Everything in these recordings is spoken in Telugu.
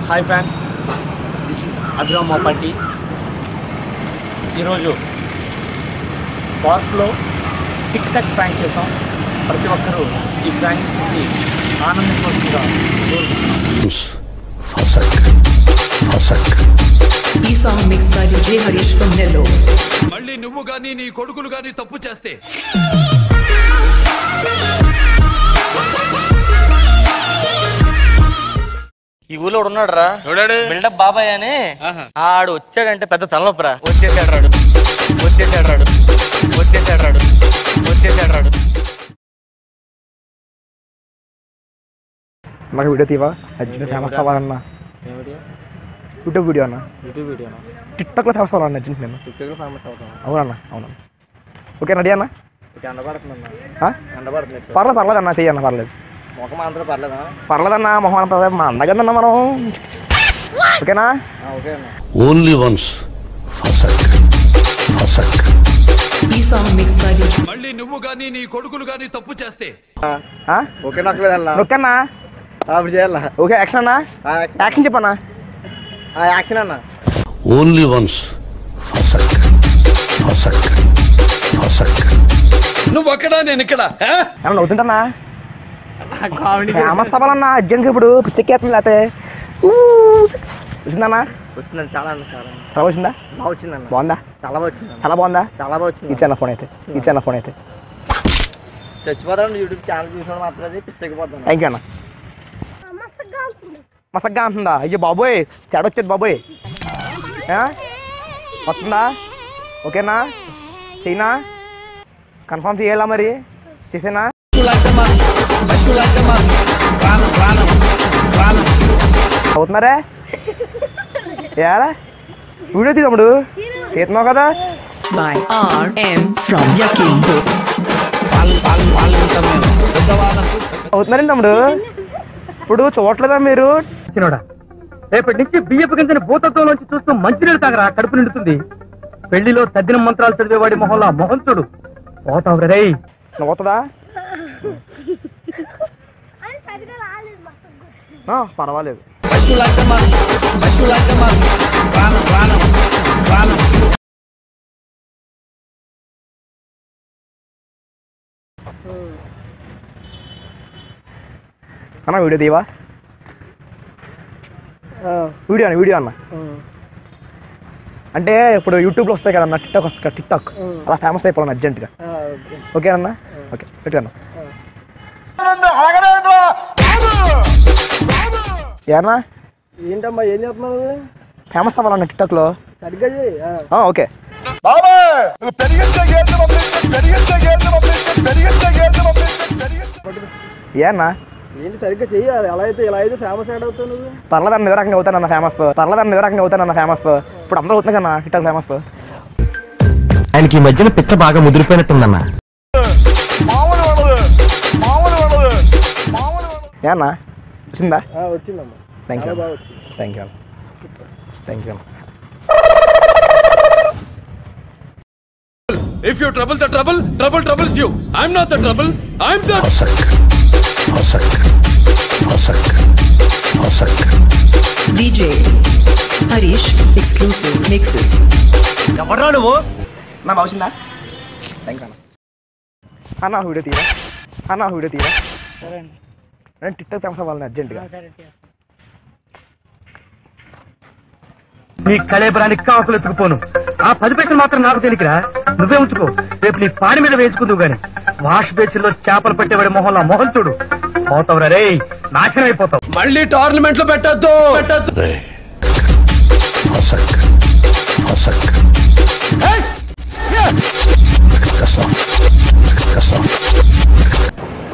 Hi friends, this is Abhiram Mopatti. ఈరోజు పార్క్లో టిక్ టాక్ ప్రాంక్ చేసాం. ప్రతి ఒక్కరూ ఈ ప్రాంక్ చేసి ఆనందించవలసిందిగా కోరుకుంటున్నాం. ఈ song mix by DJ Harish from Nellore. మళ్ళీ నువ్వు గానీ నీ కొడుకులు గానీ తప్పు చేస్తే ఈ ఊళ్ళో ఉన్నాడు రా, బిల్డప్ బాబాయ్ అని. ఆడు వచ్చాడంటే పెద్ద తలనొప్పరా. వచ్చేసాడు నాకు వీడియో తీవా, అర్జున్ ఫేమస్ అవ్వాలన్నా. యూట్యూబ్ వీడియో అన్న, టిక్టాక్లో ఫేమస్ అవ్వాలన్న అర్జున్. నేను అవునన్నా, అవునన్నా. ఓకే రెడీ అన్న. పర్లేదు అన్న, చెయ్యన్న. పర్లేదన్నా, మొహం మా అందగదన్నా మనం. ఓకేనా? ఓన్లీ వన్స్ ఈ సాంగ్ మిక్స్ బై DJ. మళ్ళీ నువ్వు గానీ నీ కొడుకులు గానీ తప్పు చేస్తే నొక్కన్నా. ఓకే యాక్షన్ అన్నా. యాక్షన్ చెప్పన్నా. యాక్షన్ అన్నా. ఓన్లీ వన్స్ నువ్వు అక్కడ నేను ఇక్కడ. ఏమన్నా నవ్వుతుంటన్నా? ఫేమస్ అవ్వాలన్నా అర్జున్కి. ఇప్పుడు పిచ్చెక్కేస్తుంది లేకపోతే. వచ్చిందన్నా? వచ్చిందండి, చాలా చాలా వచ్చిందా? వచ్చిందన్న, బాగుందా? చాలా వచ్చింది, చాలా బాగుందా? చాలా బాగా వచ్చింది. ఇచ్చాను ఫోన్ అయితే. చచ్చిపోతాను. యూట్యూబ్ ఛానల్ చూసిన మాత్రం పిచ్చకపోతాను. థ్యాంక్ యూ అన్న. మసగ్గా అంటుందా? అయ్యో బాబోయ్, చెడ వచ్చేది బాబోయ్. వస్తుందా? ఓకేనా? చెయ్యినా? కన్ఫర్మ్ చేయాలా? మరి చేసేనా? అవుతున్నారే? ఏడా వీడియో తీయముడు తీస్తున్నావు కదా. by RM from Yaki. అవుతున్నారండి తమ్ముడు. ఇప్పుడు చూడలేదా మీరు? రేపటి నుంచి బియ్యపు గింజని భూతత్వంలోంచి చూస్తూ మంచినీళ్ళు తాగరా, కడుపు నిండుతుంది. పెళ్లిలో తద్దిన మంత్రాలు చదివేవాడి మొహంలో మొహం చూడు. పోతావు రే. నవ్వుతుందా? పర్వాలేదు. అన్న వీడియో తీవా? వీడియో అన్న. అంటే ఇప్పుడు యూట్యూబ్లో వస్తాయి కదన్నా, టిక్టాక్ అలా ఫేమస్ అయిపోవాలి అర్జెంట్గా. ఓకే అన్న. ఓకే పెట్టుకన్నా. ఏనా ఏంటమ్మా, ఏం చేస్తున్నావు? ఫేమస్ అవ్వాలన్న టిక్టాక్లో. సరిగ్గా ఓకే. ఏనా ఏంటి సరిగ్గా చెయ్యాలి. ఎలా అయితే ఫేమస్ యాడ్ అవుతావు నువ్వు. పర్లేదన్న వివరంగా అవుతానన్న ఫేమస్. ఇప్పుడు అందరూ అవుతుంది కన్నా టిక్టాక్ ఫేమస్. ఆయనకి ఈ మధ్యన పిచ్చ బాగా ముదిరిపోయినట్టుందన్న. ఏనా వచ్చిందా? వచ్చిందమ్మా. Thank you. If you trouble the trouble, trouble troubles you. I'm not the trouble, I'm the DJ Harish exclusive mixes. ఎవరా నువ్వు? నా బాగుందా? థ్యాంక్ యూ అన్న. వీడియో తీయరా? నేను టిక్టాక్ ఫేమస్ అవ్వాలని అర్జెంట్గా. నీ కళేబరానికి కాకులు ఎత్తుకుపోను. ఆ 10 పైసలు మాత్రం నాకు తెలియకరా. నువ్వే ఉంచుకో. రేపు నీ పాడి మీద వేసుకుందువు గాని. వాష్ బేసిన్లో చేపలు పట్టేవాడి మొహంలో మొహం చూడు. పోతావురా రే, నాశనం అయిపోతావు. మళ్ళీ టోర్నమెంట్ లో పెట్టద్దు.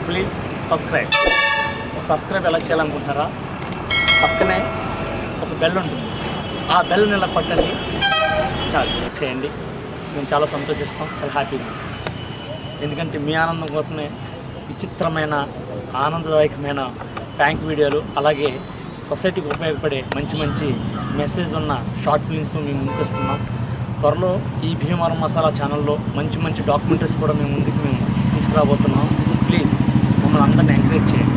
ప్లీజ్ సబ్స్క్రైబ్ ఎలా చేయాలనుకుంటున్నారా? పక్కనే ఒక బెల్ ఉంటుంది, ఆ బెల్ని ఇలా కొట్టండి చాలు, చేయండి. మేము చాలా సంతోషిస్తాం, చాలా హ్యాపీగా. ఎందుకంటే మీ ఆనందం కోసమే విచిత్రమైన ఆనందదాయకమైన ప్రాంక్ వీడియోలు, అలాగే సొసైటీకి ఉపయోగపడే మంచి మెసేజ్ ఉన్న షార్ట్ ఫిల్మ్స్ మేము ముందుకు వస్తున్నాం. త్వరలో ఈ భీమవరం మసాలా ఛానల్లో మంచి డాక్యుమెంటరీస్ కూడా మేము ముందుకు తీసుకురాబోతున్నాం. ప్లీజ్ మమ్మల్ని అందరినీ ఎంకరేజ్ చేయండి.